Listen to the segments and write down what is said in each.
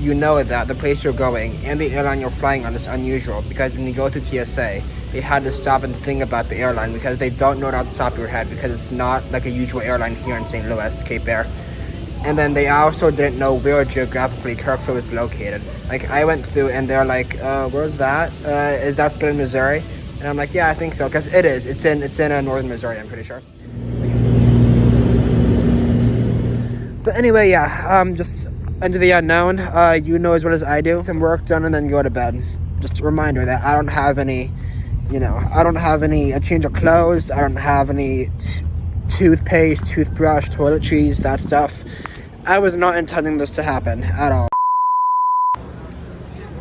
you know that the place you're going and the airline you're flying on is unusual, because when you go through TSA, they had to stop and think about the airline because they don't know it off the top of your head, because it's not like a usual airline here in St. Louis, Cape Air. And then they also didn't know where geographically Kirksville is located. Like, I went through and they're like, where's that? Is that still in Missouri? And I'm like, yeah, I think so, because it is. It's in northern Missouri, I'm pretty sure. But anyway, yeah, just into the unknown. You know as well as I do. Some work done and then go to bed. Just a reminder that I don't have any, a change of clothes. I don't have any toothpaste, toothbrush, toiletries, that stuff. I was not intending this to happen at all.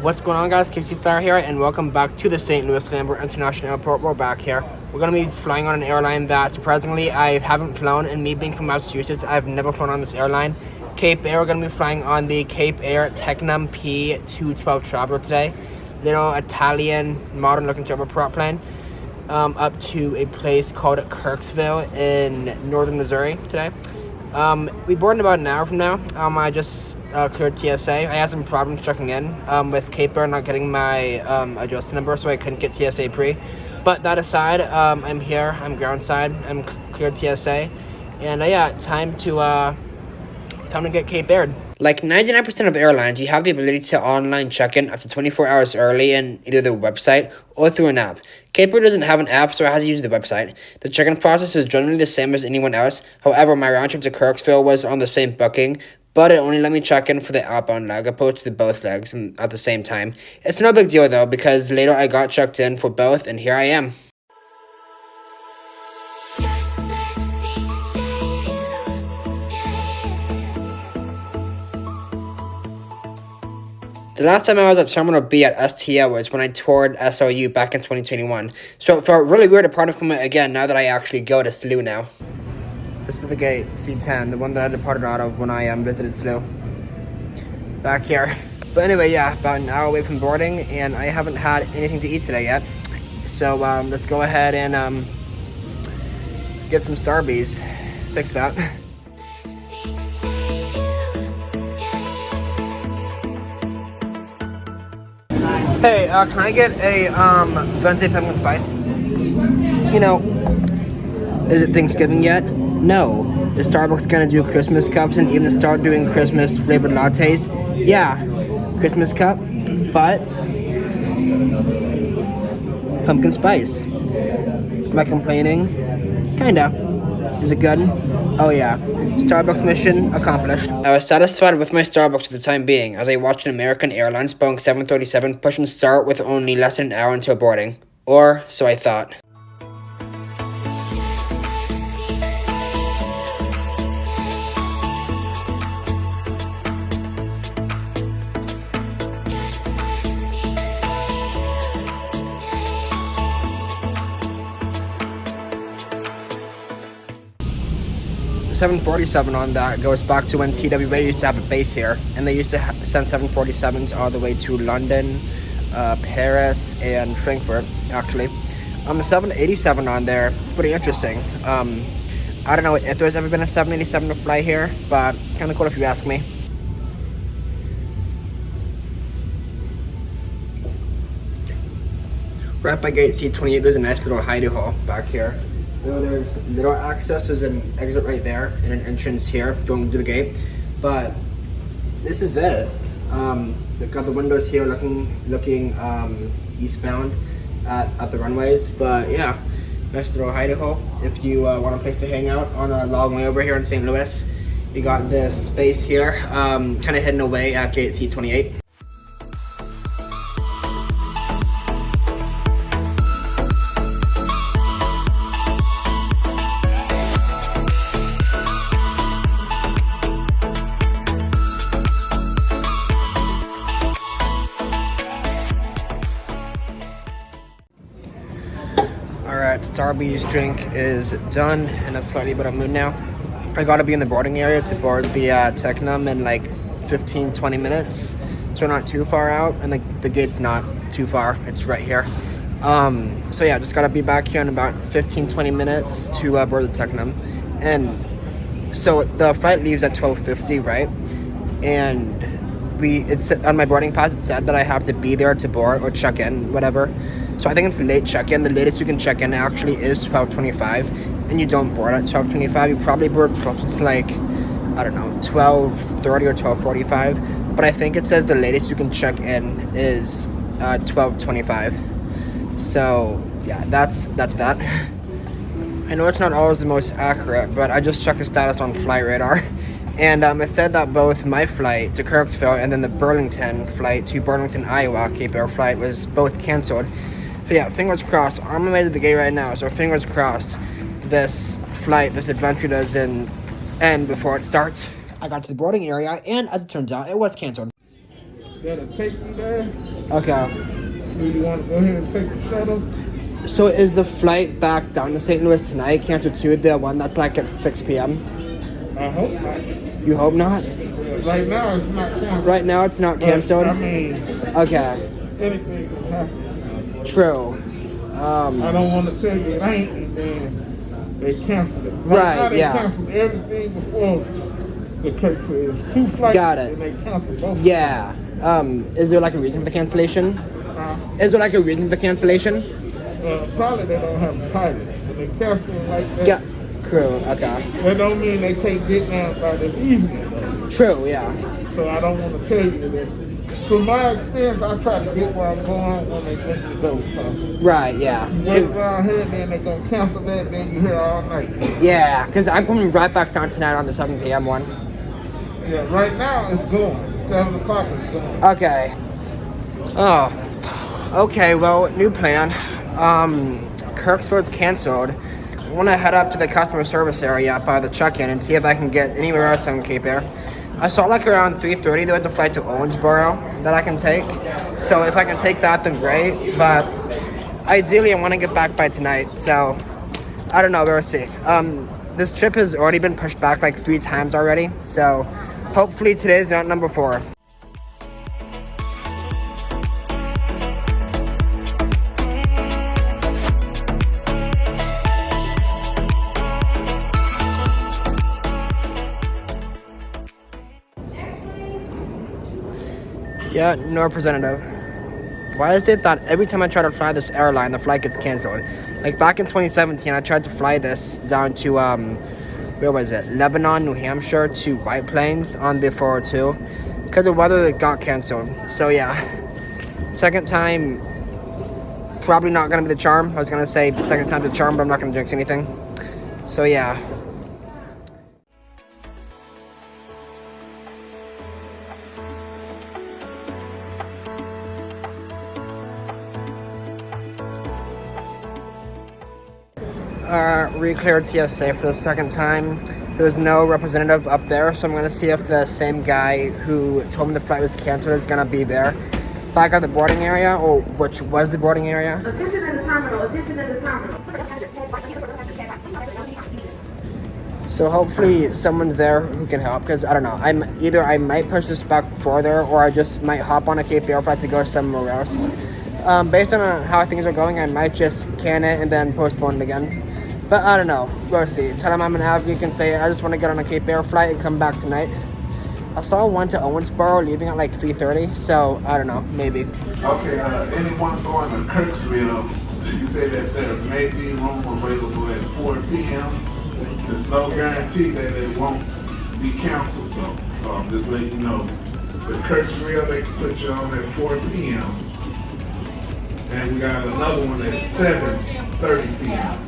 What's going on, guys? Casey Flower here, and welcome back to the St. Louis Lambert International Airport. We're back here. We're going to be flying on an airline that, surprisingly, I haven't flown. And me being from Massachusetts, I've never flown on this airline. Cape Air. We're going to be flying on the Cape Air Tecnam P212 Traveler today. Little Italian, modern-looking turboprop plane. Up to a place called Kirksville in northern Missouri today. We board in about an hour from now. I just cleared TSA. I had some problems checking in with Cape Air not getting my adjusted number, so I couldn't get TSA pre. But that aside, I'm here. I'm groundside. I'm cleared TSA, and yeah, time to get Cape Aired. Like 99% of airlines, you have the ability to online check-in up to 24 hours early in either their website or through an app. Cape Air doesn't have an app, so I had to use the website. The check-in process is generally the same as anyone else. However, my round trip to Kirksville was on the same booking, but it only let me check in for the outbound leg opposed to the both legs at the same time. It's no big deal though, because later I got checked in for both, and here I am. The last time I was at Terminal B at STO was when I toured SOU back in 2021. So it felt really weird to part from it again now that I actually go to SLU now. This is the gate, C10, the one that I departed out of when I visited SLU. Back here. But anyway, yeah, about an hour away from boarding, and I haven't had anything to eat today yet. So let's go ahead and get some Starbies. Fix that. Hey, can I get a venti pumpkin spice? You know, is it Thanksgiving yet? No. Is Starbucks gonna do Christmas cups and even start doing Christmas flavored lattes? Yeah, Christmas cup, but pumpkin spice. Am I complaining? Kinda. Is it good? Oh yeah. Starbucks mission accomplished. I was satisfied with my Starbucks for the time being as I watched an American Airlines Boeing 737 push and start with only less than an hour until boarding. Or so I thought. The 747 on that goes back to when TWA used to have a base here, and they used to send 747s all the way to London, Paris, and Frankfurt, actually. The 787 on there, it's pretty interesting. I don't know if there's ever been a 787 to fly here, but kind of cool if you ask me. Right by gate C28, there's a nice little hidey hole back here. There's little access, there's an exit right there and an entrance here going to the gate, but this is it. They've got the windows here looking eastbound at the runways, but yeah, nice little hidey hole. If you want a place to hang out on a long way over here in St. Louis, you got this space here, kind of hidden away at gate C28. Alright, Starbucks drink is done in a slightly better mood now. I gotta be in the boarding area to board the Tecnam in like 15-20 minutes. So we're not too far out, and the gate's not too far, it's right here. So yeah, just gotta be back here in about 15-20 minutes to board the Tecnam. And so the flight leaves at 12:50, right? And it's on my boarding pass. It said that I have to be there to board or check in, whatever. So I think it's late check-in. The latest you can check in actually is 12:25, and you don't board at 12:25. You probably board closer to like, I don't know, 12:30 or 12:45. But I think it says the latest you can check in is 12:25. So yeah, that's that. I know it's not always the most accurate, but I just checked the status on Flight Radar, and it said that both my flight to Kirksville and then the Burlington flight to Burlington, Iowa, Cape Air flight was both canceled. So yeah, fingers crossed. I'm on my way to the gate right now, so fingers crossed this flight, this adventure doesn't end before it starts. I got to the boarding area, and as it turns out, it was canceled. Gotta take you there. Okay. Do you want to go ahead and take the shuttle? So is the flight back down to St. Louis tonight canceled too? The one that's like at 6 p.m.? I hope not. You hope not? Right now it's not canceled. Right now it's not canceled? I mean, okay. anything can happen. True. I don't want to tell you it ain't, and then they canceled it. Right, now they yeah. canceled everything before the Kirksville. It's 2 flights. Got it. And they canceled both. Yeah. Is there like a reason for the cancellation? Is there like a reason for the cancellation? Probably they don't have a pilot. When they cancel it like that. Yeah. Crew, okay. That don't mean they can't get down by this evening, though. True, yeah. So I don't want to tell you that. From my experience, I try to get where I'm going when they let me go. Right, yeah. Wait around here, then they're going to cancel that, then you here all night. Yeah, because I'm coming right back down tonight on the 7 p.m. one. Yeah, right now it's going. 7 o'clock is going. Okay. Oh, okay, well, new plan. Kirksville's canceled. I want to head up to the customer service area by the check-in and see if I can get anywhere else on Cape Air. I saw like around 3:30 there was a flight to Owensboro that I can take. So if I can take that, then great. But ideally, I want to get back by tonight. So I don't know. We'll see. This trip has already been pushed back like 3 times already. So hopefully today's not number 4. Yeah, no representative. Why is it that every time I try to fly this airline, the flight gets canceled? Like back in 2017, I tried to fly this down to, where was it? Lebanon, New Hampshire to White Plains on the 402. Because of weather, it got canceled. So yeah, second time, probably not going to be the charm. I was going to say second time's the charm, but I'm not going to jinx anything. So yeah. Re-cleared TSA for the second time. There's no representative up there, so I'm going to see if the same guy who told me the flight was canceled is going to be there. Back at the boarding area, or which was the boarding area. Attention in the terminal, attention in the terminal. So hopefully someone's there who can help, because I don't know. I might push this back further, or I just might hop on a Cape Air flight to go somewhere else. Based on how things are going, I might just can it and then postpone it again. But I don't know. We'll see. Tell him I'm an Av. You can say I just want to get on a Cape Air flight and come back tonight. I saw one to Owensboro leaving at like 3:30, so I don't know. Maybe. Okay, anyone going to Kirksville, she said that there may be room available at 4 p.m. There's no guarantee that it won't be canceled though. So I'm just letting you know. The Kirksville, they can put you on at 4 p.m. And we got another one at 7:30 p.m.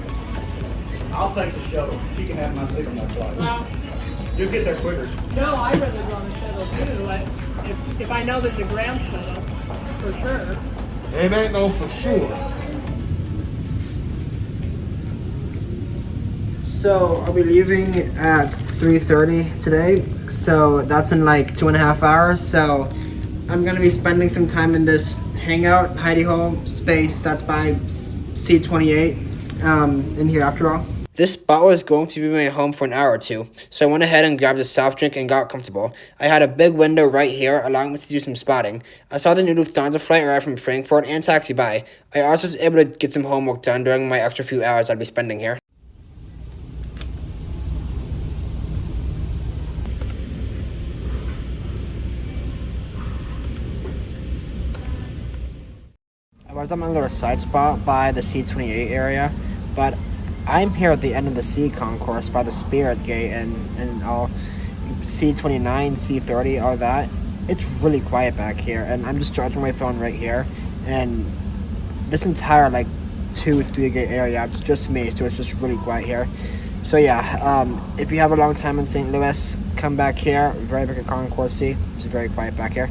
I'll take the shuttle. She can have my seat on that flight. You'll get there quicker. No, I'd rather go on the shuttle too. If I know there's a ground shuttle, for sure. It ain't no for sure. So I'll be leaving at 3:30 today. So that's in like 2.5 hours. So I'm gonna be spending some time in this hangout hidey hole space that's by C28 in here after all. This spot was going to be my home for an hour or two, so I went ahead and grabbed a soft drink and got comfortable. I had a big window right here, allowing me to do some spotting. I saw the new Lufthansa flight arrive from Frankfurt and taxi by. I also was able to get some homework done during my extra few hours I'd be spending here. was at my little side spot by the C-28 area, but I'm here at the end of the C concourse by the Spirit Gate and all C-29, C-30, all that. It's really quiet back here, and I'm just charging my phone right here, and this entire like 2-3 gate area, it's just me, so it's just really quiet here. So yeah, if you have a long time in St. Louis, come back here. Very big concourse C. It's very quiet back here.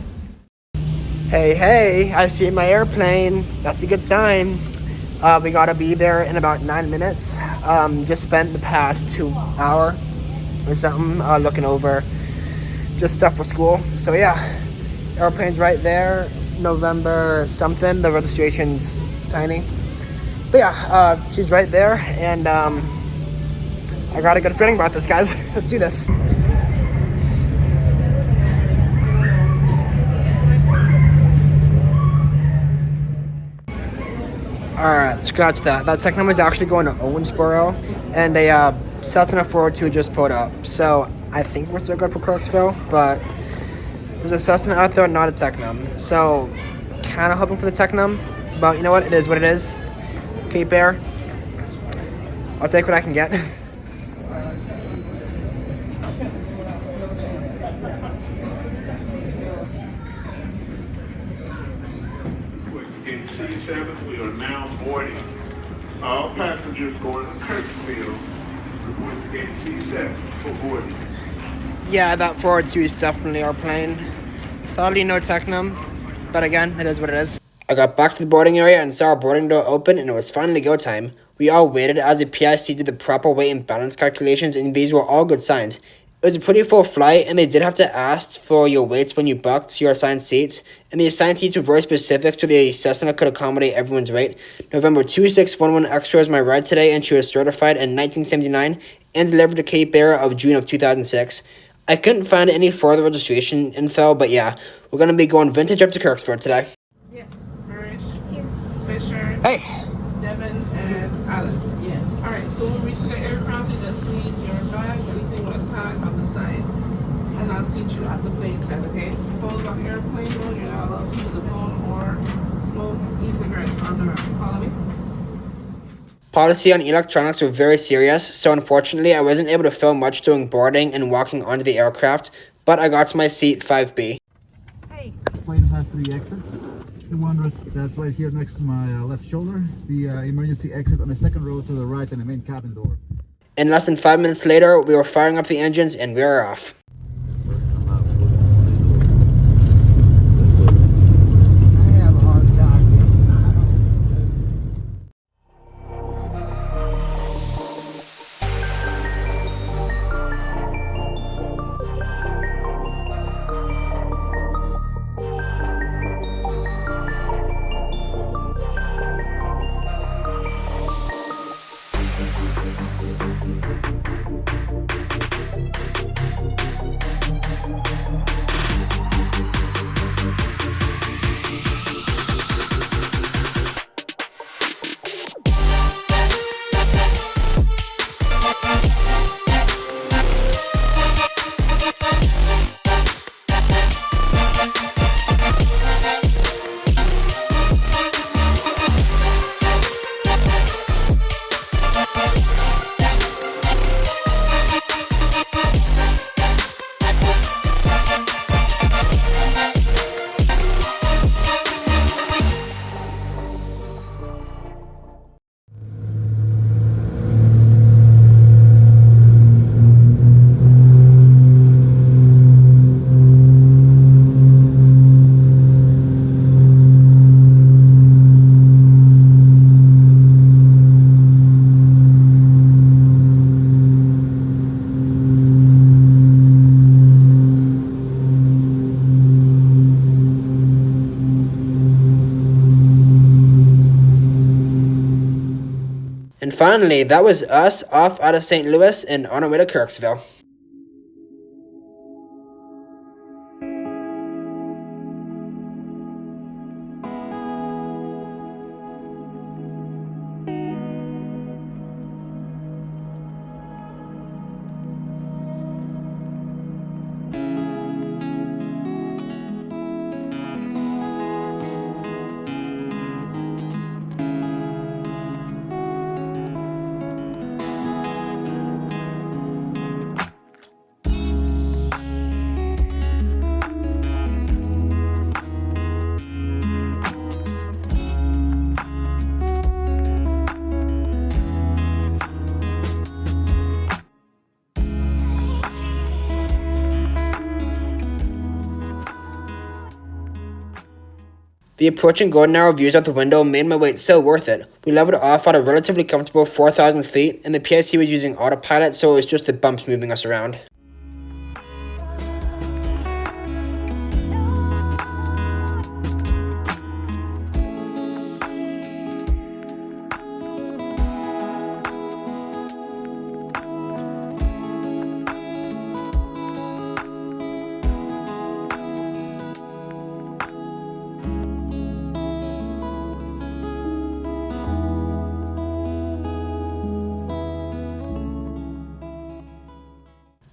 Hey, I see my airplane. That's a good sign. We gotta be there in about 9 minutes. Just spent the past 2 hours or something looking over just stuff for school. So yeah, airplane's right there. November something. The registration's tiny. But yeah, she's right there, and I got a good feeling about this, guys. Let's do this. Alright, scratch that. That tech number is actually going to Owensboro, and a Cessna 402 just pulled up. So I think we're still good for Kirksville, but there's a Cessna out there, not a Technum. So kind of hoping for the Technum, but you know what? It is what it is. Cape Air. I'll take what I can get. Gate C7, we are now boarding. All passengers going to Kirksville report to gate C7 for boarding. Yeah, that 402 is definitely our plane. Sadly, no Technum, but again, it is what it is. I got back to the boarding area and saw our boarding door open, and it was finally go time. We all waited as the PIC did the proper weight and balance calculations, and these were all good signs. It was a pretty full flight, and they did have to ask for your weights when you booked your assigned seats, and the assigned seats were very specific, so the Cessna could accommodate everyone's weight. November 2611 Extra is my ride today, and she was certified in 1979 and delivered to Cape Air of June of 2006. I couldn't find any further registration info, but yeah, we're going to be going vintage up to Kirksville today. Yes. Parrish. Yes. Fisher. Hey! Devin and Allen. Yes. All right. So when we reach the aircraft, you just leave your bag, anything with a tag on the side, and I'll seat you at the plane side. Okay. Phone on airplane mode. You're not allowed to use the phone or smoke e-cigarettes on the ground. Follow me. Policy on electronics were very serious, so unfortunately I wasn't able to film much during boarding and walking onto the aircraft, but I got to my seat 5B. Hey. This plane has 3 exits. The one that's right here next to my left shoulder. The emergency exit on the second row to the right and the main cabin door. And less than 5 minutes later, we were firing up the engines and we were off. And finally, that was us off out of St. Louis and on our way to Kirksville. The approaching golden hour views out the window made my wait so worth it. We leveled off at a relatively comfortable 4,000 feet, and the PIC was using autopilot, so it was just the bumps moving us around.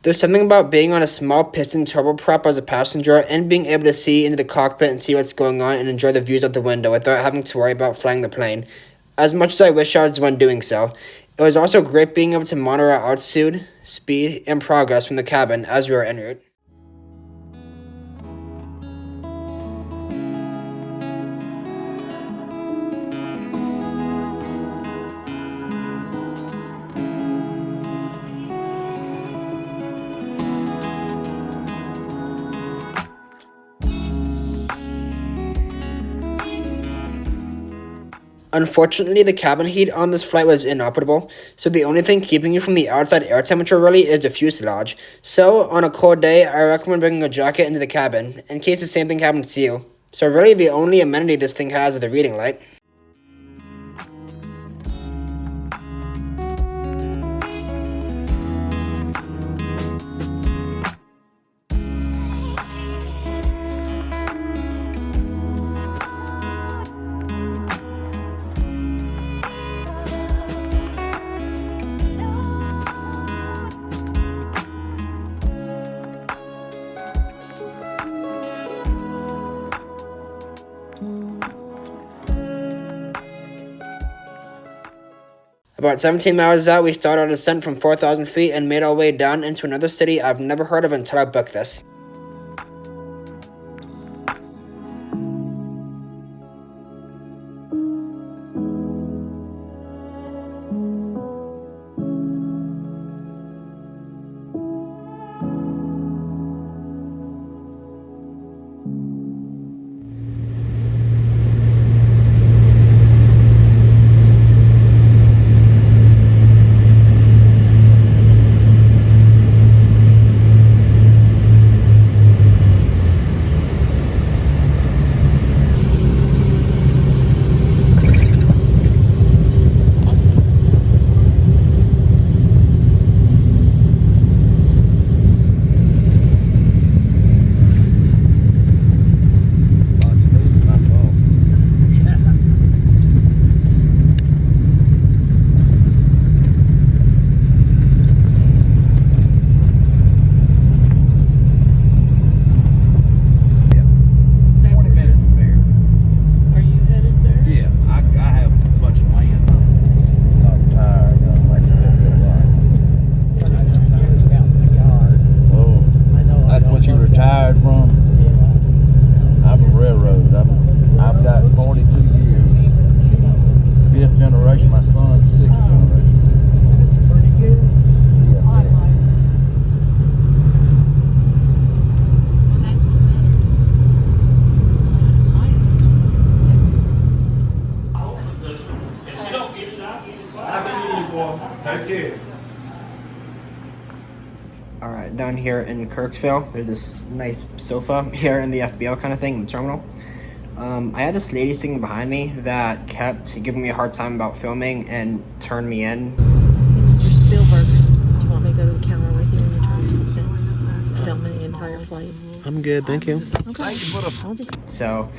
There's something about being on a small piston turboprop as a passenger and being able to see into the cockpit and see what's going on and enjoy the views out the window without having to worry about flying the plane, as much as I wish I was when doing so. It was also great being able to monitor our altitude, speed, and progress from the cabin as we were en route. Unfortunately, the cabin heat on this flight was inoperable, so the only thing keeping you from the outside air temperature really is the fuselage. So, on a cold day, I recommend bringing a jacket into the cabin, in case the same thing happens to you. So really, the only amenity this thing has is the reading light. About 17 miles out, we started our descent from 4,000 feet and made our way down into another city I've never heard of until I booked this. Alright, down here in Kirksville, there's this nice sofa here in the FBO kind of thing in the terminal. I had this lady sitting behind me that kept giving me a hard time about filming and turned me in. Mr. Spielberg, do you want me to go to the counter with you when you turn something? Filming the entire flight. I'm good, thank you. Okay. So,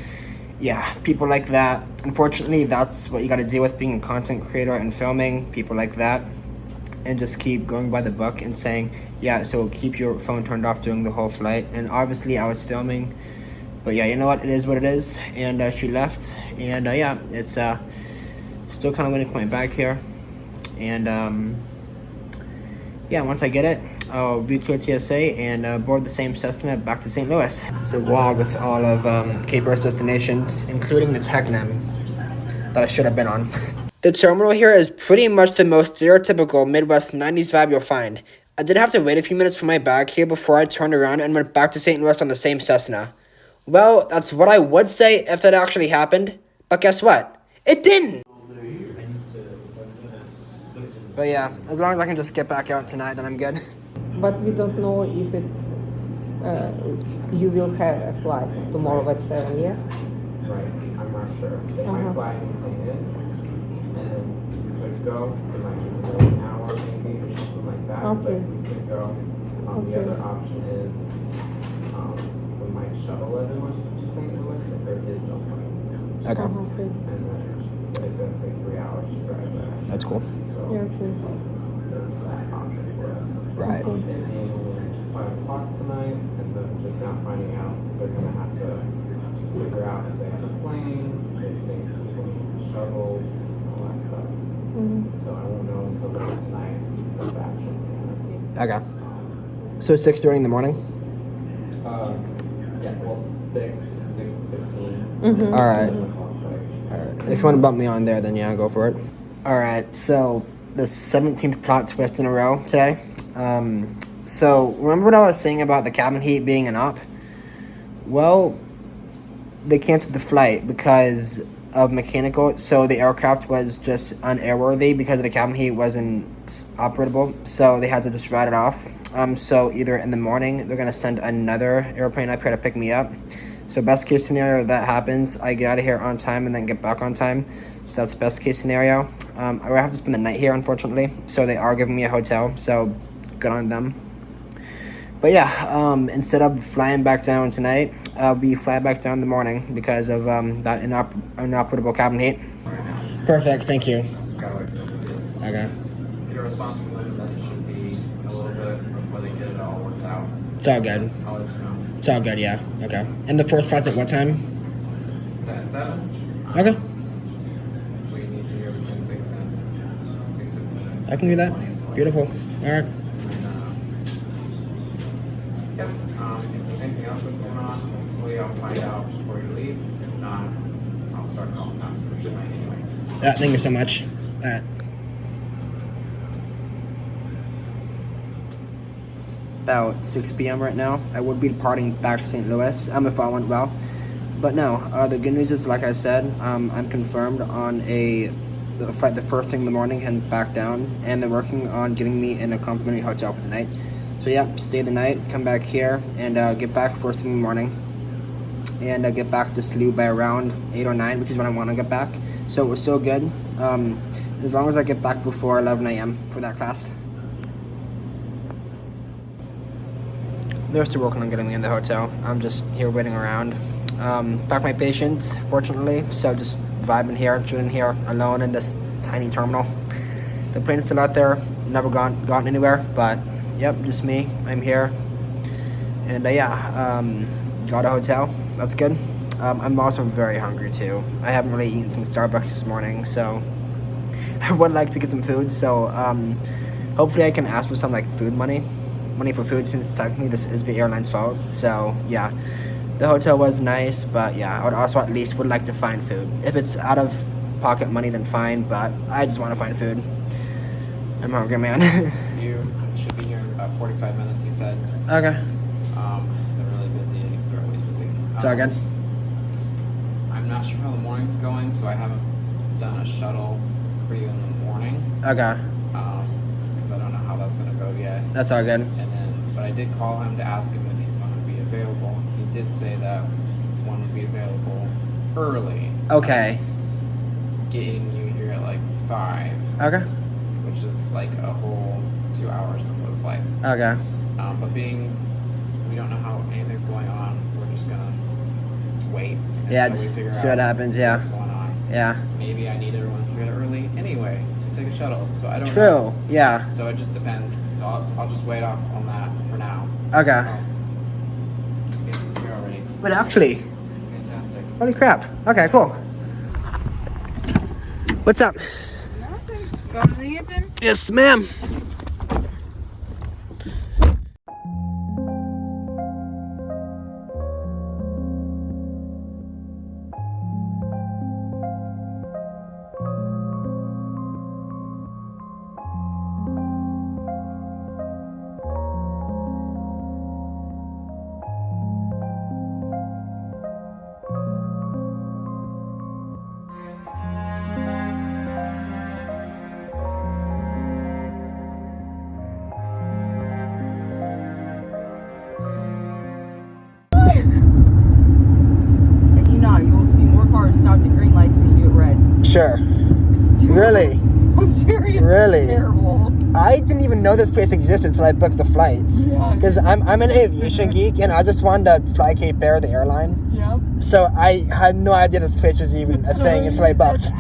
yeah, people like that. Unfortunately, that's what you gotta deal with being a content creator and filming. People like that. And just keep going by the book and saying, yeah, so keep your phone turned off during the whole flight. And obviously I was filming, but yeah, you know what, it is what it is. And she left, and yeah, it's still kind of waiting for my bag here. And yeah, once I get it, I'll re-clear TSA and board the same Cessna back to St. Louis. So wild with all of Cape Air's destinations, including the Technem that I should have been on. The terminal here is pretty much the most stereotypical Midwest 90s vibe you'll find. I did have to wait a few minutes for my bag here before I turned around and went back to St. Louis on the same Cessna. Well, that's what I would say if it actually happened. But guess what? It didn't. But yeah, as long as I can just get back out tonight, then I'm good. But we don't know if it you will have a flight tomorrow at 7, yeah? Right, I'm not sure. They might fly and clean in, and then we could go. It might be an hour maybe or something like that. Okay. But we could go. The other option is we might shuttle everyone to St. Louis if there is no plane. Okay. Okay. And then it does take 3 hours to drive there. That's cool. So Yeah, okay. there's that option for us. Right. Okay. It being 5 o'clock tonight, and then just now finding out they're gonna have to figure out if they have a plane, if they can shuttle, all that stuff. So I won't know until later tonight what that should be. Okay. So 6:30 in the morning? Yeah, well, 6:15. All right. If you want to bump me on there, then yeah, go for it. All right. So the 17th plot twist in a row today. So remember what I was saying about the cabin heat being an op? Well, they canceled the flight because of mechanical. So the aircraft was just unairworthy because the cabin heat wasn't operable. So they had to just write it off. So either in the morning, they're going to send another airplane up here to pick me up. So best case scenario, that happens. I get out of here on time and then get back on time. So that's best case scenario. I will have to spend the night here, unfortunately. So they are giving me a hotel. So good on them. But yeah, instead of flying back down tonight, I'll be flying back down in the morning because of that inoperable cabin heat. Perfect, thank you. Okay. Get a response from them, that should be a little bit before they get it all worked out. It's all good. I'll let you know. It's all good, yeah. Okay. And the first flight's at what time? It's at 7. Okay. We need you here between 6 and 6:15. I can do that. Beautiful. All right. Yep. If there's anything else that's going on, hopefully I'll find out before you leave. If not, I'll start calling passengers tonight anyway. Yeah, thank you so much. All right. It's about 6 p.m. right now. I would be departing back to St. Louis if all went well. But no, the good news is, like I said, I'm confirmed on the flight the first thing in the morning and back down. And they're working on getting me in a complimentary hotel for the night. So yeah, stay the night, come back here, and get back first thing in the morning. And get back to SLU by around 8 or 9, which is when I want to get back. So it was still good, as long as I get back before 11 a.m. for that class. They're still working on getting me in the hotel. I'm just here waiting around. Back my patients, fortunately, so just vibing here and chilling here alone in this tiny terminal. The plane's still out there, never gone anywhere, but yep, just me. I'm here. And yeah, got a hotel. That's good. I'm also very hungry too. I haven't really eaten since Starbucks this morning, so I would like to get some food. So hopefully I can ask for some like food money for food, since technically this is the airline's fault. So yeah, the hotel was nice, but yeah, I would also at least would like to find food. If it's out of pocket money, then fine, but I just want to find food. I'm hungry, man. You should be here in about 45 minutes, he said. Okay. They're really busy. They're always busy. It's all good. I'm not sure how the morning's going, so I haven't done a shuttle for you in the morning. Okay. Because I don't know how that's going to go yet. That's all good. And then, but I did call him to ask him if he wanted to be available. He did say that one would be available early. Okay. Getting you here at like 5. Okay. Which is like a whole 2 hours before the flight. Okay. But being we don't know how anything's going on, we're just gonna wait. Yeah, until we just figure see out what happens. Yeah. What's going on. Yeah. Maybe I need everyone here early anyway to take a shuttle. So I don't know. True. Yeah. So it just depends. So I'll just wait off on that for now. Okay. So, he's here already. But actually, Fantastic. holy crap. Okay, cool. What's up? Going to the evening? Yes, ma'am. Sure. Really? I'm serious. Really? It's terrible. I didn't even know this place existed until I booked the flights. Yeah. Because I'm an aviation geek, and I just wanted to fly Cape Air, the airline. Yep. So I had no idea this place was even a thing until I booked.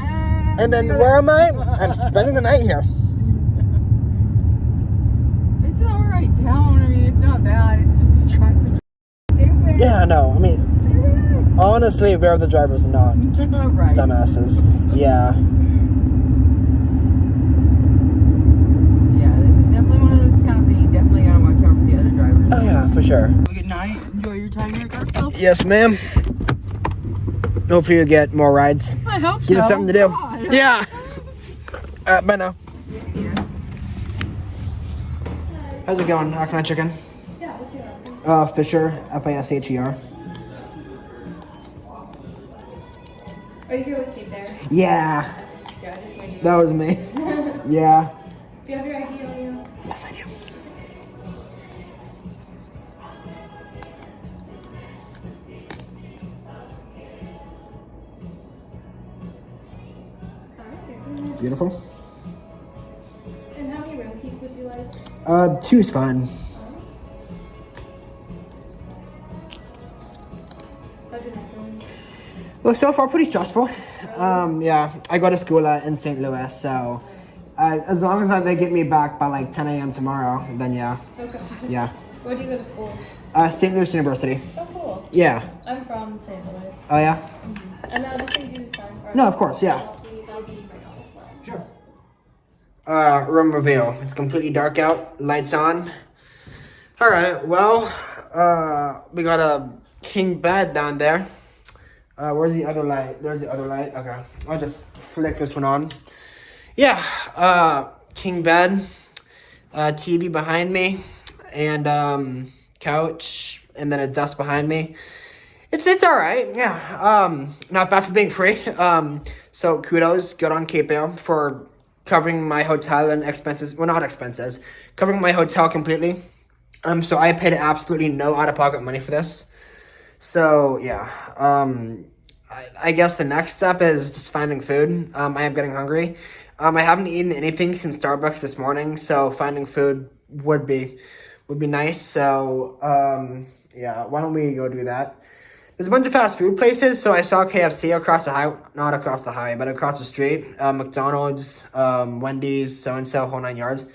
And then where am I? I'm spending the night here. It's an alright town. I mean, it's not bad. It's just the drivers are stupid. Yeah, no. I mean, honestly, where are the drivers not Right. dumbasses? Yeah. Yeah, this is definitely one of those towns that you definitely gotta watch out for the other drivers. Oh yeah, for sure. Good night. Enjoy your time here at Kirksville. Yes, ma'am. Hopefully you get more rides. I hope so. Give us something to do. God. Yeah. Bye now. How's it going? How can I check in? Yeah, what's your last name? Fisher, Fisher. Are you here with Cape Air? Yeah, Yeah, I just made you. that was me. Yeah. Do you have your ID on you? Yes, I do. Alright. Beautiful. And how many room keys would you like? 2 is fine. How's your neck going? Well, so far pretty stressful. Yeah, I go to school in St. Louis, so as long as they get me back by like 10 a.m. tomorrow, then yeah. Oh god. Yeah. Where do you go to school? St. Louis University. Oh cool. Yeah. I'm from St. Louis. Oh yeah? And I'll just need you to sign. No, of course, yeah. That'll be right on this line. Sure. Room reveal. It's completely dark out, lights on. Alright, well, we got a king bed down there. Where's the other light? There's the other light. Okay. I'll just flick this one on. Yeah. King bed. TV behind me. And couch. And then a desk behind me. It's alright. Yeah. Not bad for being free. So kudos. Good on Cape Air for covering my hotel and expenses. Well, not expenses. Covering my hotel completely. So I paid absolutely no out-of-pocket money for this. So, yeah, I guess the next step is just finding food. I am getting hungry. I haven't eaten anything since Starbucks this morning, so finding food would be nice. So, yeah, why don't we go do that? There's a bunch of fast food places, so I saw KFC across the highway, not across the highway, but across the street. McDonald's, Wendy's, so-and-so, whole 9 yards.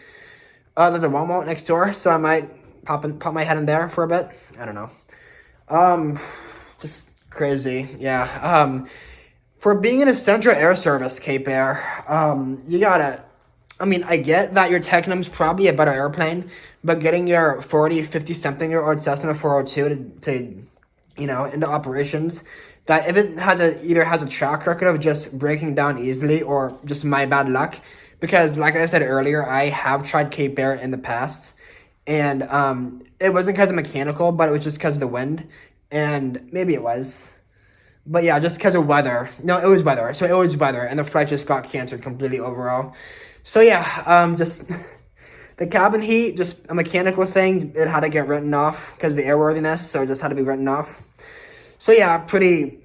There's a Walmart next door, so I might pop my head in there for a bit. I don't know. Just crazy, yeah. For being an essential air service, Cape Air, you gotta, I mean, I get that your Technum's probably a better airplane, but getting your 40, 50-something-year-old Cessna 402 to, you know, into operations, that if it either has a track record of just breaking down easily or just my bad luck, because like I said earlier, I have tried Cape Air in the past, and it wasn't because of mechanical, but it was just because of the wind, and maybe it was. But yeah, just because of weather. No, it was weather. So it was weather, and the flight just got canceled completely overall. So yeah, just the cabin heat, just a mechanical thing. It had to get written off because of the airworthiness, so it just had to be written off. So yeah, pretty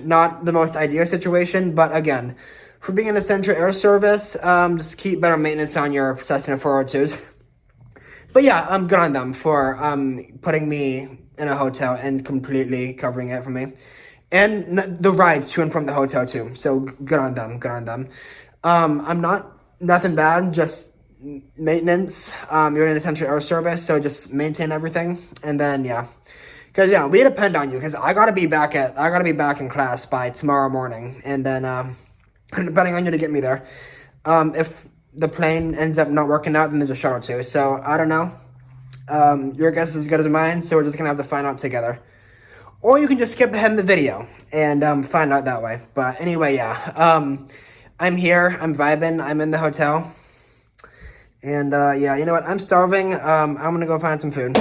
not the most ideal situation, but again, for being an essential air service, just keep better maintenance on your Cessna 402s. But yeah, I'm good on them for putting me in a hotel and completely covering it for me. And the rides to and from the hotel too. So good on them, good on them. I'm nothing bad, just maintenance. You're in an essential air service, so just maintain everything. And then, yeah. Because, yeah, we depend on you, because I gotta be back in class by tomorrow morning. And then, depending on you to get me there. If the plane ends up not working out, then there's a shuttle too. So, I don't know. Your guess is as good as mine, so we're just gonna have to find out together. Or you can just skip ahead in the video and find out that way. But anyway, yeah. I'm here, I'm vibing, I'm in the hotel. And yeah, you know what, I'm starving. I'm gonna go find some food.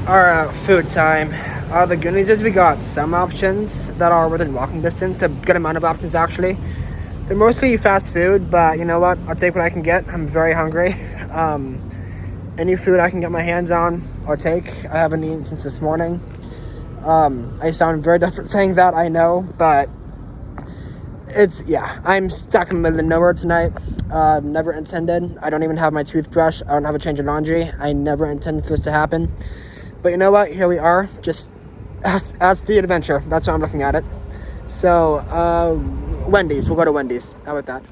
Alright, food time. The good news is we got some options that are within walking distance, a good amount of options actually. They're mostly fast food, but you know what, I'll take what I can get. I'm very hungry. Any food I can get my hands on, I'll take. I haven't eaten since this morning. I sound very desperate saying that, I know, but I'm stuck in the middle of nowhere tonight. Never intended. I don't even have my toothbrush. I don't have a change of laundry. I never intended for this to happen. But you know what? Here we are. Just that's the adventure. That's how I'm looking at it. So, Wendy's. We'll go to Wendy's. How about that?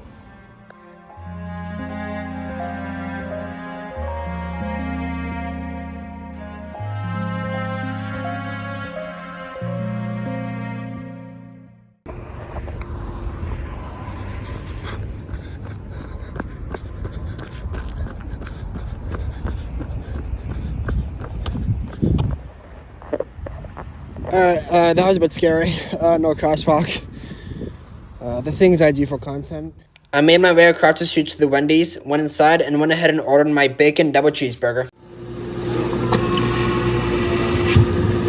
That was a bit scary. No crosswalk. The things I do for content. I made my way across the street to the Wendy's, went inside, and went ahead and ordered my bacon double cheeseburger.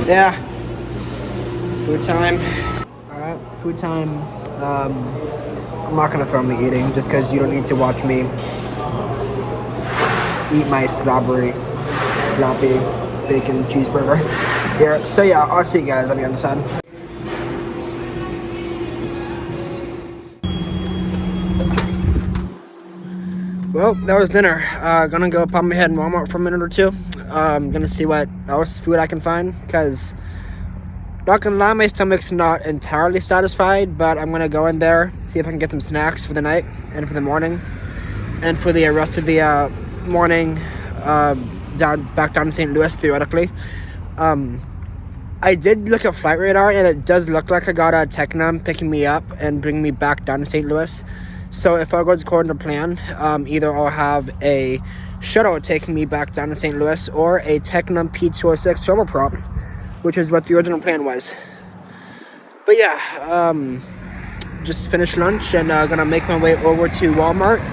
Yeah. Food time. Alright, food time. I'm not gonna film me eating, just because you don't need to watch me eat my sloppy bacon cheeseburger here. So yeah, I'll see you guys on the other side. Well, that was dinner. Gonna go pop my head in Walmart for a minute or two. Gonna see what else food I can find, because not gonna lie, my stomach's not entirely satisfied, but I'm gonna go in there, see if I can get some snacks for the night and for the morning and for the rest of the morning back down to St. Louis, theoretically. I did look at Flight Radar, and it does look like I got a Tecna picking me up and bringing me back down to St. Louis. So if all goes according to plan, either I'll have a shuttle taking me back down to St. Louis or a Tecna P206 turboprop, which is what the original plan was. But yeah, just finished lunch and gonna make my way over to Walmart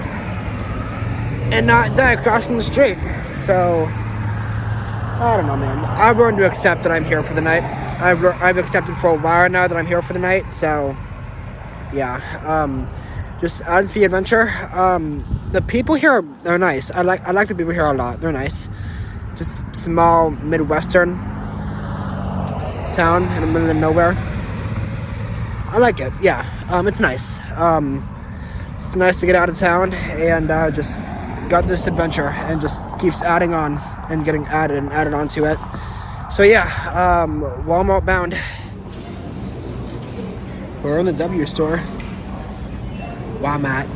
and not die crossing the street. So I don't know, man. I've learned to accept that I'm here for the night. I've accepted for a while now that I'm here for the night. So yeah, just out of the adventure. The people here are nice. I like the people here a lot. They're nice. Just small Midwestern town in the middle of nowhere. I like it. Yeah, it's nice. It's nice to get out of town and just got this adventure and just keeps adding on and getting added and added onto it. So yeah, Walmart bound. We're in the W store. Walmart.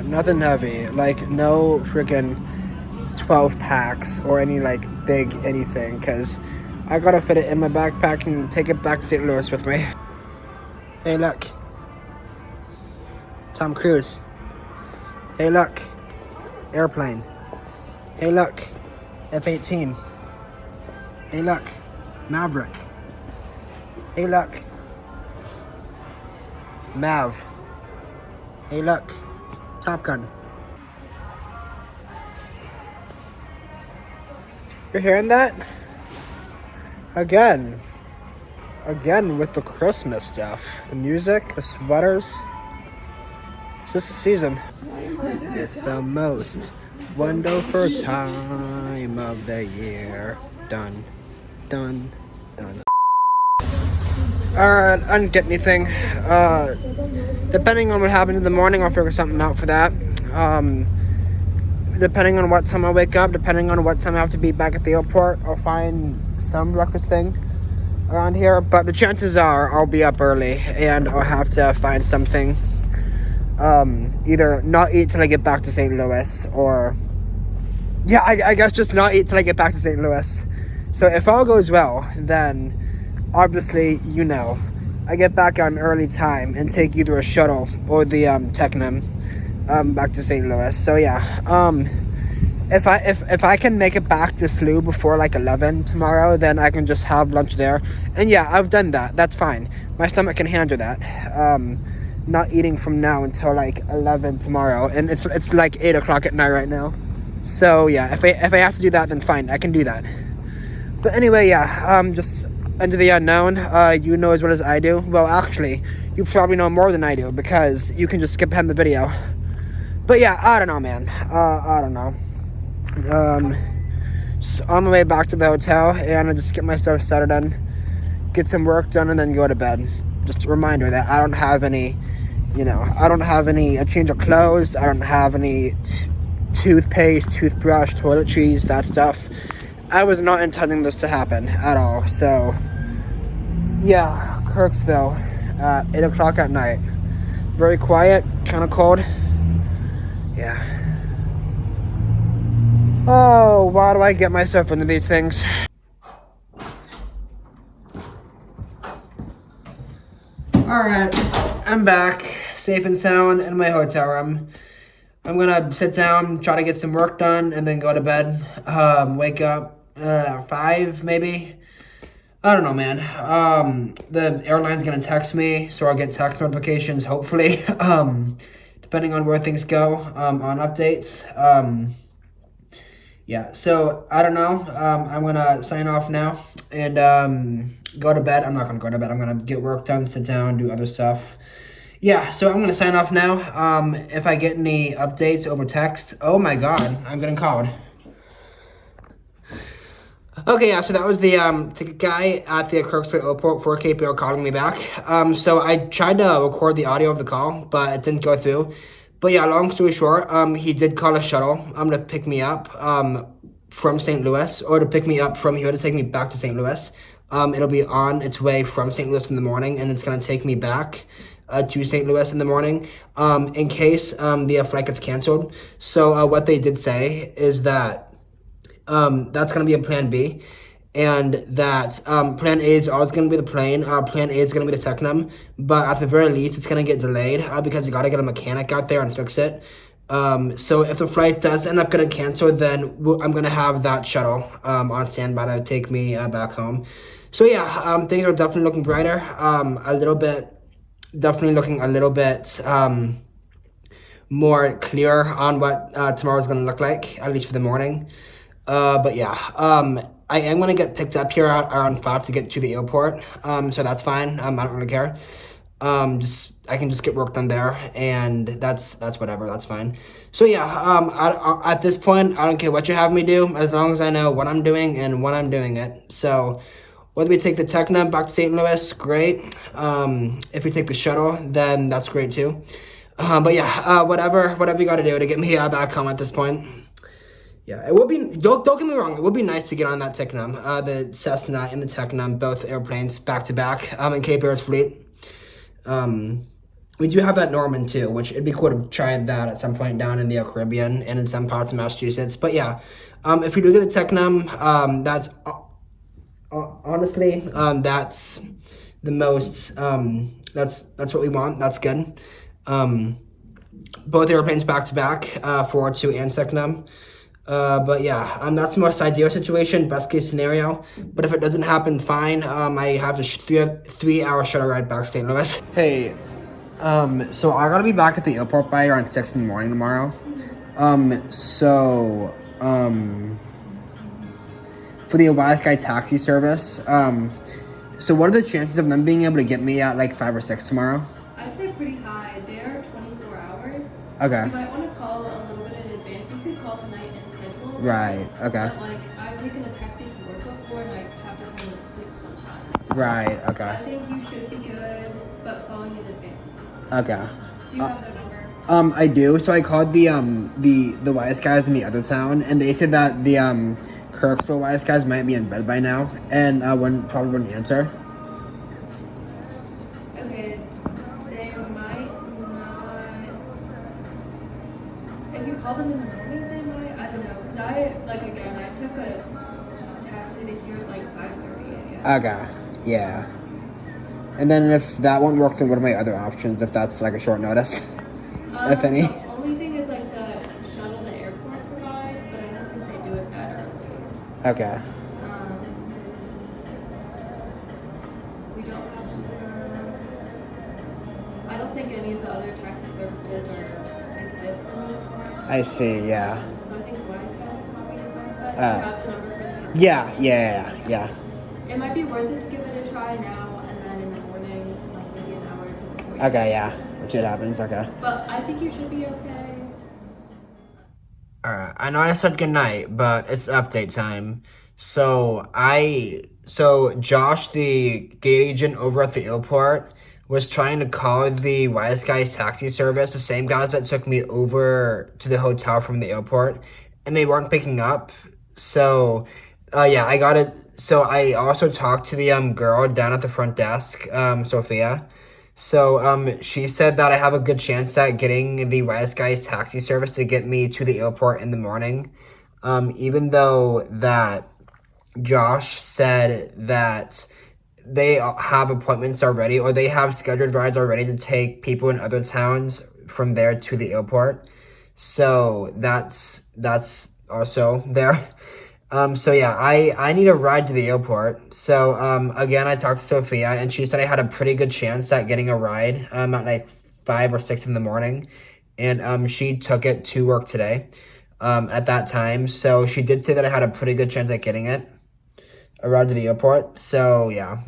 Nothing heavy, like no freaking 12 packs or any like big anything, because I gotta fit it in my backpack and take it back to St. Louis with me. Hey look, Tom Cruise. Hey look, airplane. Hey look, F-18. Hey look, Maverick. Hey look, Mav. Hey look, Top Gun. You're hearing that? Again with the Christmas stuff. The music, the sweaters. It's just the season. It's the most wonderful time of the year. Done. Alright, I didn't get anything. Depending on what happens in the morning, I'll figure something out for that. Depending on what time I wake up, depending on what time I have to be back at the airport, I'll find some breakfast thing around here. But the chances are I'll be up early and I'll have to find something. Either not eat till I get back to St. Louis, or yeah, I guess just not eat till I get back to St. Louis. So if all goes well, then obviously, you know, I get back on early time and take either a shuttle or the Tecna back to St. Louis. So yeah, if I can make it back to SLU before like 11 tomorrow, then I can just have lunch there. And yeah, I've done that. That's fine. My stomach can handle that. Not eating from now until like 11 tomorrow, and it's like 8 o'clock at night right now. So yeah, if I have to do that, then fine, I can do that. But anyway, yeah, just into the unknown. You know as well as I do. Well, actually, you probably know more than I do, because you can just skip ahead in the video. But yeah, I don't know, man. I don't know. So on the way back to the hotel, and I just get myself settled in, get some work done, and then go to bed. Just a reminder that I don't have any, a change of clothes. I don't have any toothpaste, toothbrush, toiletries, that stuff. I was not intending this to happen at all. So, yeah, Kirksville, 8 o'clock at night. Very quiet, kind of cold. Yeah. Oh, why do I get myself into these things? Alright, I'm back, safe and sound in my hotel room. I'm gonna sit down, try to get some work done, and then go to bed. Wake up 5 maybe. I don't know, man. The airline's gonna text me, so I'll get text notifications, hopefully. Depending on where things go, on updates. Yeah, so I don't know. I'm gonna sign off now and go to bed. I'm not gonna go to bed. I'm gonna get work done, sit down, do other stuff. Yeah, so I'm gonna sign off now. If I get any updates over text, oh my god, I'm getting called. Okay, yeah, so that was the ticket guy at the Kirksville airport for Cape Air calling me back. So I tried to record the audio of the call, but it didn't go through. But yeah, long story short, he did call a shuttle to pick me up from St. Louis, or to pick me up from here to take me back to St. Louis. It'll be on its way from St. Louis in the morning, and it's going to take me back to St. Louis in the morning in case the flight gets canceled. So what they did say is that that's going to be a plan B, and that plan A is always going to be the plane. Plan A is going to be the Technum, but at the very least, it's going to get delayed because you got to get a mechanic out there and fix it. So if the flight does end up getting canceled, then I'm going to have that shuttle on standby to take me back home. So yeah, things are definitely looking brighter, definitely looking a little bit more clear on what tomorrow's going to look like, at least for the morning. But yeah, I am going to get picked up here around 5 to get to the airport. So that's fine. I don't really care. I can just get work done there, and that's whatever. That's fine. So yeah, at this point, I don't care what you have me do, as long as I know what I'm doing and when I'm doing it. So whether we take the Technum back to St. Louis, great. If we take the shuttle, then that's great too. But yeah, whatever you got to do to get me back home at this point. Yeah, it would be, don't get me wrong, it would be nice to get on that Technum, the Cessna and the Technum, both airplanes back to back in Cape Air's fleet. We do have that Norman too, which it'd be cool to try that at some point down in the Caribbean and in some parts of Massachusetts. But yeah, if we do get the Technum, that's honestly, that's the most, that's what we want. That's good. Both airplanes back to back, 402 and Technum. But yeah, that's the most ideal situation, best case scenario. But if it doesn't happen, fine. I have a 3-hour shuttle ride back to St. Louis. Hey, so I gotta be back at the airport by around 6 in the morning tomorrow. For the Wise Guy taxi service, so what are the chances of them being able to get me at like 5 or 6 tomorrow? I'd say pretty high. They're 24 hours. Okay. You might want to call a little bit in advance. You could call tonight and schedule. Right, okay. But like, I've taken a taxi to work before and I have to come at 6 sometimes. Right, okay. I think you should be good, but calling in advance is good. Okay. Do you have their number? I do. So I called the Wise Guys in the other town, and they said that the Kirksville Wise Guys might be in bed by now, and probably wouldn't answer. Okay, they might not. If you call them in the morning, they might. I don't know. Cause I took a taxi to here at like 5:30 a.m. Okay. Yeah. And then if that won't work, then what are my other options? If that's like a short notice, if any. The only thing is like the shuttle the airport provides, but I don't think they do it that early. Okay. We don't have. I don't think any of the other taxi services exist anymore. I see. Yeah. So I think Wise Guys is probably your best bet. Uh, You have the number for the Yeah. It might be worth it to give it a try now and then in the morning, like maybe an hour or two before you Okay. Yeah. Let's see what happens. Okay. But I think you should be okay. Alright, I know I said goodnight, but it's update time. Josh, the gate agent over at the airport, was trying to call the Wise Guys taxi service, the same guys that took me over to the hotel from the airport, and they weren't picking up. Yeah, I got it. So I also talked to the girl down at the front desk, Sophia. She said that I have a good chance at getting the Wise Guys taxi service to get me to the airport in the morning. Even though that Josh said that they have appointments already, or they have scheduled rides already to take people in other towns from there to the airport. So that's also there. I need a ride to the airport. Again, I talked to Sophia, and she said I had a pretty good chance at getting a ride at like 5 or 6 in the morning, and she took it to work today at that time. So she did say that I had a pretty good chance at getting it, a ride to the airport. So yeah,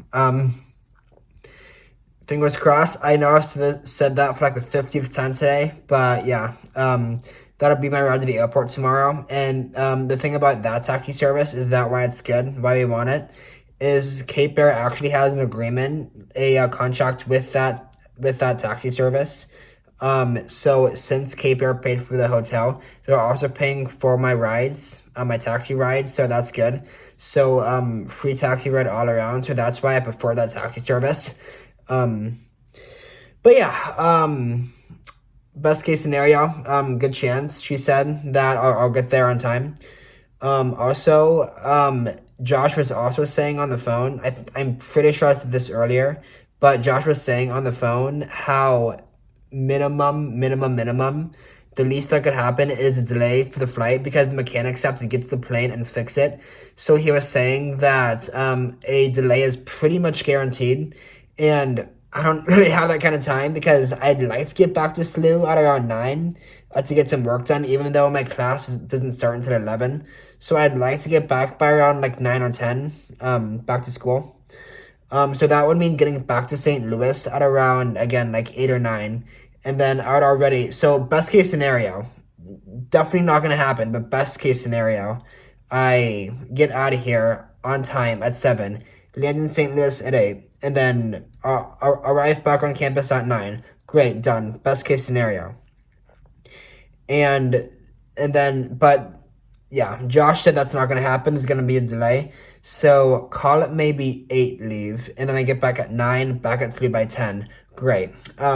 fingers crossed. I know I said that for like the 50th time today, but yeah, that'll be my ride to the airport tomorrow. And the thing about that taxi service is that why it's good, why we want it, is Cape Air actually has an agreement, a contract with that taxi service. So since Cape Air paid for the hotel, they're also paying for my rides, my taxi rides, so that's good. So free taxi ride all around, so that's why I prefer that taxi service. But yeah, best case scenario, good chance, she said, that I'll get there on time. Josh was also saying on the phone, I'm pretty sure I said this earlier, but Josh was saying on the phone how minimum, the least that could happen is a delay for the flight because the mechanics have to get to the plane and fix it. So he was saying that a delay is pretty much guaranteed, and I don't really have that kind of time because I'd like to get back to SLU at around 9 to get some work done, even though my class doesn't start until 11. So I'd like to get back by around like 9 or 10 back to school. So that would mean getting back to St. Louis at around, again, like 8 or 9. And then I would already, so best case scenario, definitely not going to happen, but best case scenario, I get out of here on time at 7, land in St. Louis at 8, and then arrive back on campus at 9. Great, done. Best case scenario. But yeah, Josh said that's not going to happen. There's going to be a delay. So call it maybe 8 leave, and then I get back at 9, back at 3 by 10. Great.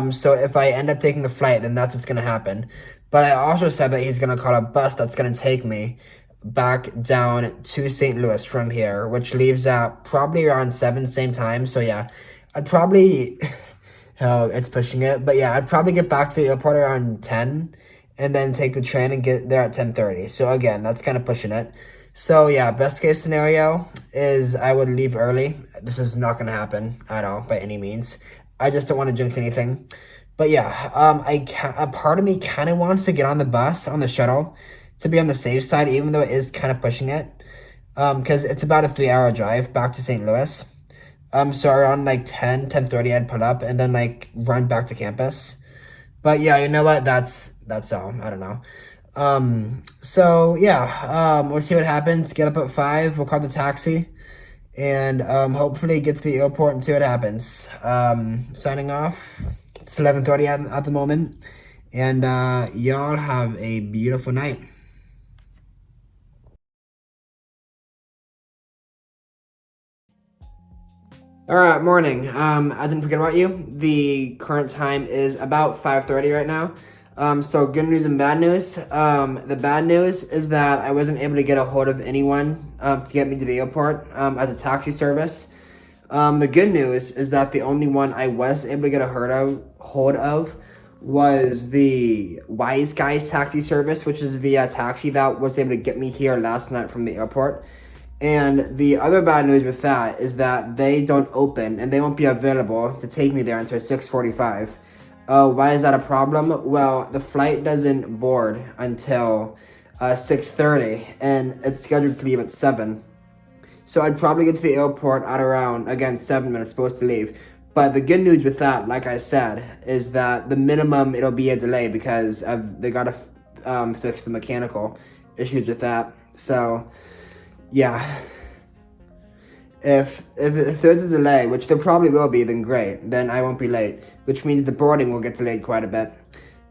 So if I end up taking the flight, then that's what's going to happen. But I also said that he's going to call a bus that's going to take me back down to St. Louis from here, which leaves at probably around 7, same time. So yeah, I'd probably, oh, it's pushing it. But yeah, I'd probably get back to the airport around 10 and then take the train and get there at 10:30. So again, that's kind of pushing it. So yeah, best case scenario is I would leave early. This is not going to happen at all by any means. I just don't want to jinx anything. But yeah, a part of me kind of wants to get on the bus, on the shuttle, to be on the safe side, even though it is kind of pushing it. Because it's about a 3-hour drive back to St. Louis. So around like 10:30, I'd pull up and then like run back to campus. But yeah, you know what? That's all. I don't know. We'll see what happens. Get up at 5. We'll call the taxi. And hopefully get to the airport and see what happens. Signing off. It's 11:30 at the moment. And y'all have a beautiful night. All right, morning. I didn't forget about you. The current time is about 5:30 right now. So good news and bad news. The bad news is that I wasn't able to get a hold of anyone to get me to the airport as a taxi service. The good news is that the only one I was able to get a hold of was the Wise Guys taxi service, which is via taxi that was able to get me here last night from the airport. And the other bad news with that is that they don't open and they won't be available to take me there until 6:45. Why is that a problem? Well, the flight doesn't board until 6:30 and it's scheduled to leave at 7. So I'd probably get to the airport at around, again, 7 when it's supposed to leave. But the good news with that, like I said, is that the minimum it'll be a delay because they gotta fix the mechanical issues with that. So, yeah. If there's a delay, which there probably will be, then great. Then I won't be late, which means the boarding will get delayed quite a bit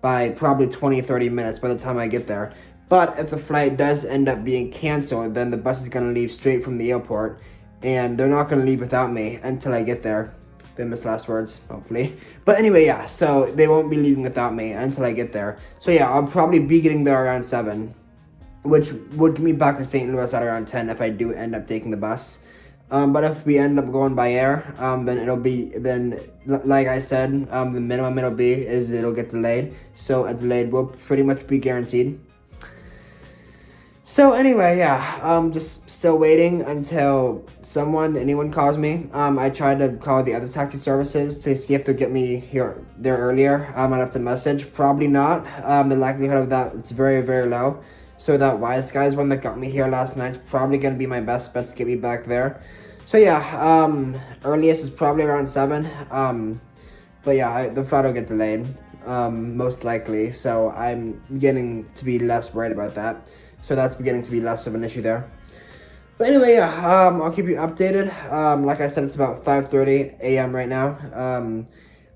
by probably 20-30 minutes by the time I get there. But if the flight does end up being canceled, then the bus is going to leave straight from the airport, and they're not going to leave without me until I get there. Famous last words, hopefully. But anyway, yeah, so they won't be leaving without me until I get there. So yeah, I'll probably be getting there around 7, which would get me back to St. Louis at around 10 if I do end up taking the bus. But if we end up going by air, then it'll be, like I said, the minimum it'll be is it'll get delayed. So a delayed will pretty much be guaranteed. So anyway, yeah, just still waiting until anyone calls me. I tried to call the other taxi services to see if they'll get me there earlier. I left a message, probably not. The likelihood of that is very, very low. So that Wise Guys one that got me here last night is probably going to be my best bet to get me back there. So yeah, earliest is probably around 7. But yeah, the flight will get delayed, most likely. So I'm beginning to be less worried about that. So that's beginning to be less of an issue there. But anyway, yeah, I'll keep you updated. Like I said, it's about 5:30 a.m. right now.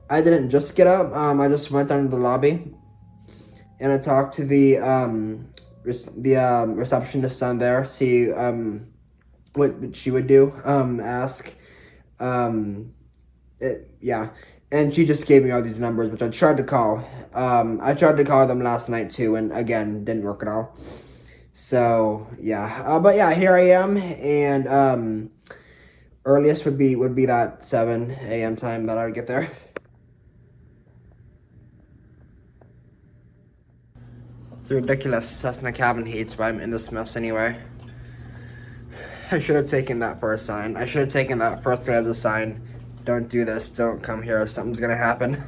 I didn't just get up. I just went down to the lobby, and I talked to the receptionist down there, see what she would do, ask, yeah, and she just gave me all these numbers, which I tried to call. I tried to call them last night too, and again, didn't work at all. So yeah, but yeah, here I am, and earliest would be that 7 a.m. time that I would get there. It's ridiculous Cessna cabin heats, but I'm in this mess anyway. I should have taken that for a sign. I should have taken that first as a sign. Don't do this, don't come here, something's gonna happen.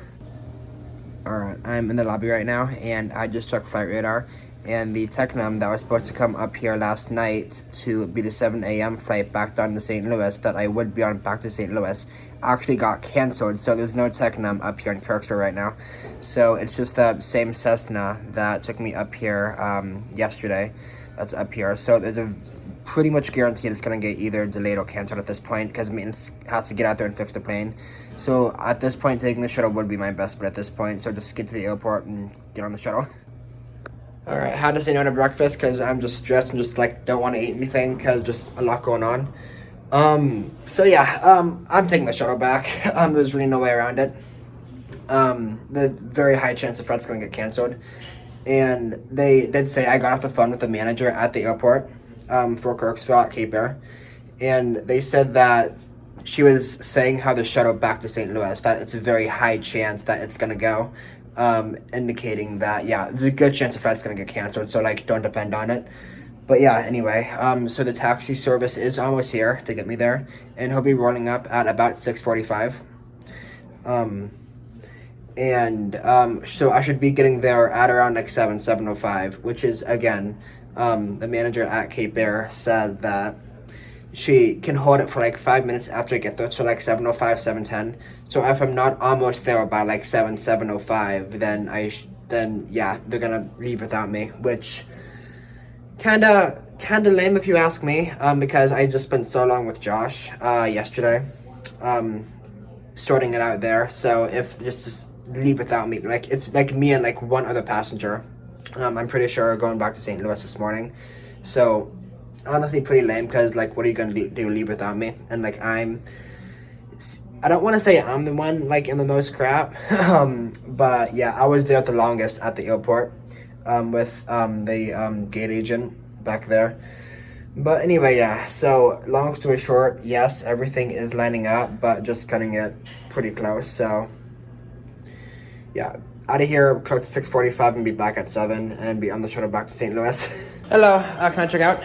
Alright, I'm in the lobby right now, and I just checked flight radar, and the Technam that was supposed to come up here last night to be the 7 a.m. flight back down to St. Louis, that I would be on back to St. Louis, actually got canceled, so there's no Technam up here in Kirksville right now. So it's just the same Cessna that took me up here yesterday that's up here. So there's a pretty much guaranteed it's going to get either delayed or canceled at this point, because maintenance has to get out there and fix the plane. So at this point, taking the shuttle would be my best bet at this point. So just get to the airport and get on the shuttle. Alright, had to say no to breakfast because I'm just stressed and just like don't want to eat anything because just a lot going on. So yeah, I'm taking the shuttle back. There's really no way around it. The very high chance the flight's going to get canceled. And they did say, I got off the phone with the manager at the airport for Kirksville at Cape Air. And they said that she was saying how the shuttle back to St. Louis, that it's a very high chance that it's going to go. Indicating that, yeah, there's a good chance the flight's going to get canceled. So, like, don't depend on it. But yeah, anyway, so the taxi service is almost here to get me there. And he'll be rolling up at about 6:45. So I should be getting there at around like 7:05, which is, again, the manager at Cape Air said that she can hold it for like 5 minutes after I get there, so like 7:05, 7:10. So if I'm not almost there by like 7:05, then yeah, they're gonna leave without me, which kinda lame if you ask me, because I just spent so long with Josh yesterday, sorting it out there. So if just leave without me, like it's like me and like one other passenger, I'm pretty sure going back to St. Louis this morning. So honestly pretty lame, because like what are you gonna do, leave without me? And like I don't want to say I'm the one like in the most crap, but yeah, I was there the longest at the airport with the gate agent back there. But anyway, yeah, so long story short, yes, everything is lining up, but just cutting it pretty close. So yeah, out of here close to 6:45 and be back at 7 and be on the shuttle back to St. Louis. Hello, can I check out?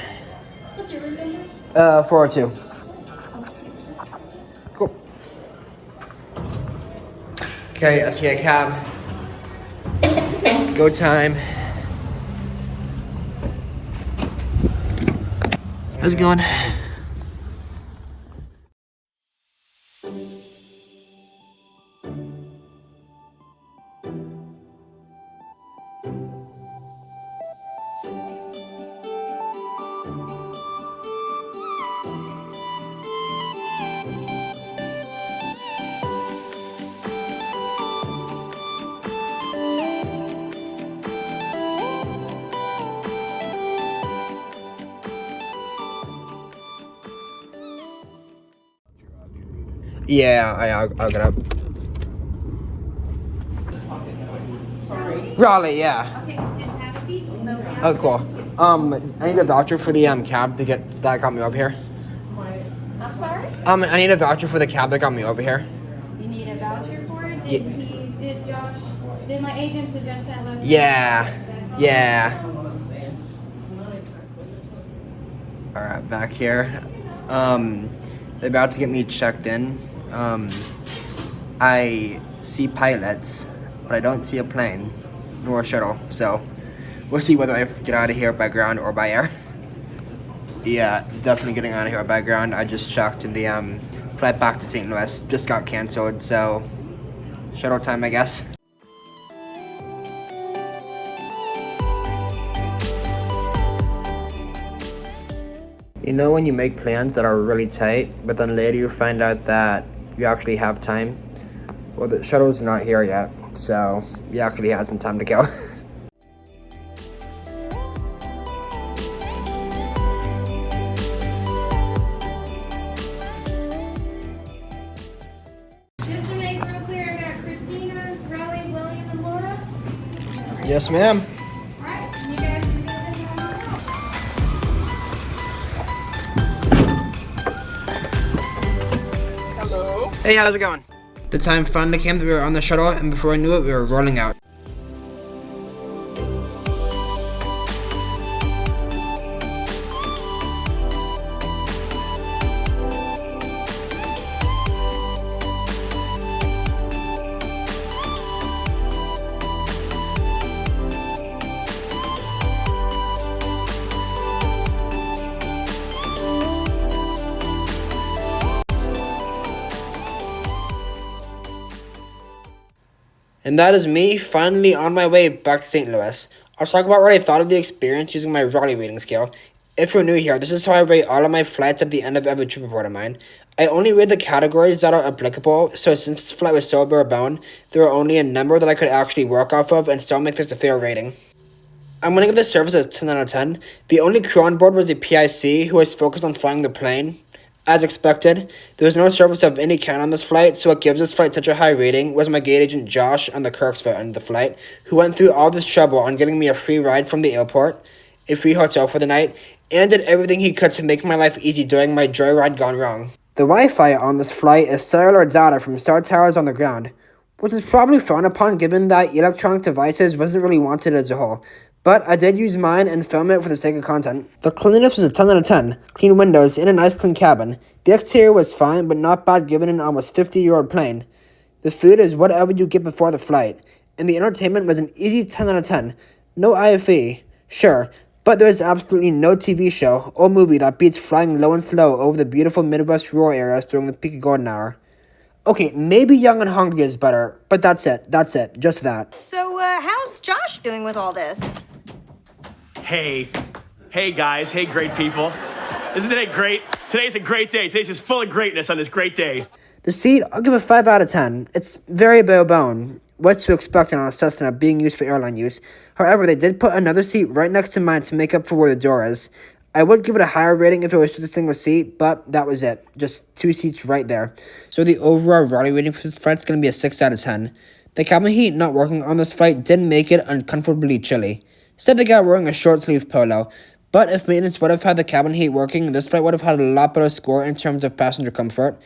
What's your room number? 402. Cool. Okay, I see a cab. Go time. How's it going? Yeah, I'll get up. Raleigh, yeah. Okay, just have a seat. They'll be out. Oh, cool. I need a voucher for the cab that got me over here. I'm sorry? I need a voucher for the cab that got me over here. You need a voucher for it? Ye- Did my agent suggest that last Yeah. Alright, back here. They're about to get me checked in. I see pilots, but I don't see a plane nor a shuttle, so we'll see whether I get out of here by ground or by air. Yeah, definitely getting out of here by ground. I just checked, and the flight back to St. Louis just got canceled, so shuttle time, I guess. You know when you make plans that are really tight, but then later you find out that you actually have time? Well, the shuttle's not here yet, so you actually have some time to go. Just to make real clear, I got Christina, Riley, William, and Laura. Yes, ma'am. Alright, you guys can go ahead and come out. Hello. Hey, how's it going? The time finally came that we were on the shuttle, and before I knew it, we were rolling out. And that is me finally on my way back to St. Louis. I'll talk about what I thought of the experience using my Raleigh rating scale. If you're new here, this is how I rate all of my flights at the end of every trip report of mine. I only rate the categories that are applicable, so since this flight was so bare bone, there are only a number that I could actually work off of and still make this a fair rating. I'm gonna give this service a 10 out of 10. The only crew on board was the PIC, who was focused on flying the plane. As expected, there was no service of any kind on this flight, so what gives this flight such a high rating was my gate agent Josh on the Kirksville end of the flight, who went through all this trouble on getting me a free ride from the airport, a free hotel for the night, and did everything he could to make my life easy during my joyride gone wrong. The Wi-Fi on this flight is cellular data from cell towers on the ground, which is probably frowned upon given that electronic devices wasn't really wanted as a whole. But I did use mine and film it for the sake of content. The cleanliness was a 10 out of 10. Clean windows and a nice clean cabin. The exterior was fine, but not bad given an almost 50-year-old plane. The food is whatever you get before the flight. And the entertainment was an easy 10 out of 10. No IFE, sure, but there is absolutely no TV show or movie that beats flying low and slow over the beautiful Midwest rural areas during the peak of golden hour. Okay, maybe Young and Hungry is better, but that's it, just that. So, how's Josh doing with all this? Hey guys, hey great people. Isn't today great? Today's a great day. Today's just full of greatness on this great day. The seat, I'll give a 5 out of 10. It's very bare bone. What to expect on a Cessna being used for airline use. However, they did put another seat right next to mine to make up for where the door is. I would give it a higher rating if it was just a single seat, but that was it. Just 2 seats right there. So the overall Raleigh rating for this flight is going to be a 6 out of 10. The cabin heat not working on this flight did make it uncomfortably chilly. Instead, the guy wearing a short-sleeved polo. But if maintenance would have had the cabin heat working, this flight would have had a lot better score in terms of passenger comfort.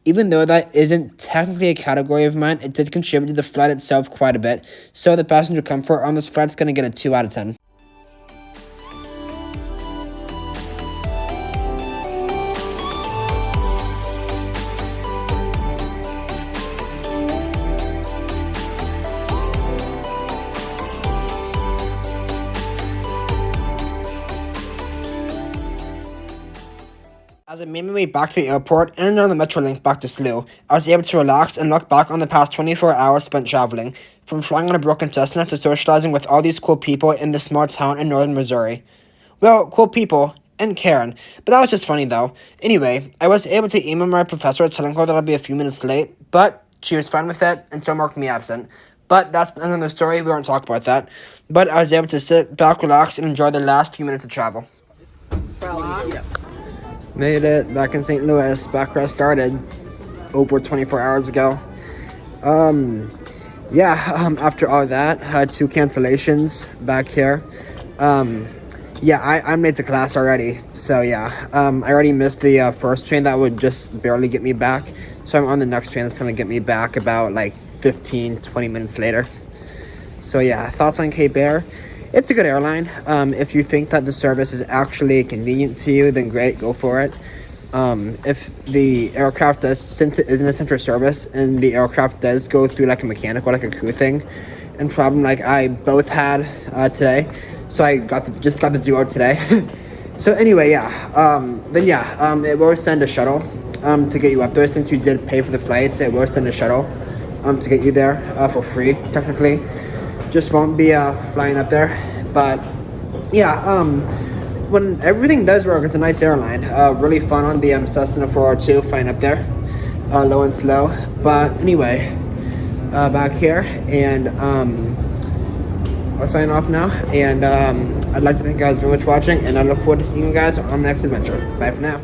Even though that isn't technically a category of mine, it did contribute to the flight itself quite a bit. So the passenger comfort on this flight is going to get a 2 out of 10. As I made my way back to the airport and on the Metrolink back to SLU, I was able to relax and look back on the past 24 hours spent traveling, from flying on a broken Cessna to socializing with all these cool people in this small town in northern Missouri. Well, cool people, and Karen, but that was just funny though. Anyway, I was able to email my professor telling her that I'll be a few minutes late, but she was fine with it and still marked me absent. But that's another story, we won't talk about that. But I was able to sit back, relax, and enjoy the last few minutes of travel. Made it back in St. Louis, back where I started. over 24 hours ago. After all that, had 2 cancellations back here. I made the class already, so yeah, I already missed the first train that would just barely get me back, so I'm on the next train that's gonna get me back about like 15-20 minutes later. So yeah, thoughts on Cape Air? It's a good airline. If you think that the service is actually convenient to you, then great, go for it. If the aircraft does, since it is an essential service and the aircraft does go through like a mechanical, like a crew thing and problem like I both had today, so I just got the duo today. So anyway, it will send a shuttle to get you up there. Since you did pay for the flights, it will send a shuttle to get you there for free technically. Just won't be flying up there, but when everything does work, it's a nice airline. Really fun on the Cessna 402 flying up there, low and slow. But anyway, back here, and I'll sign off now. And I'd like to thank you guys very much for watching, and I look forward to seeing you guys on the next adventure. Bye for now.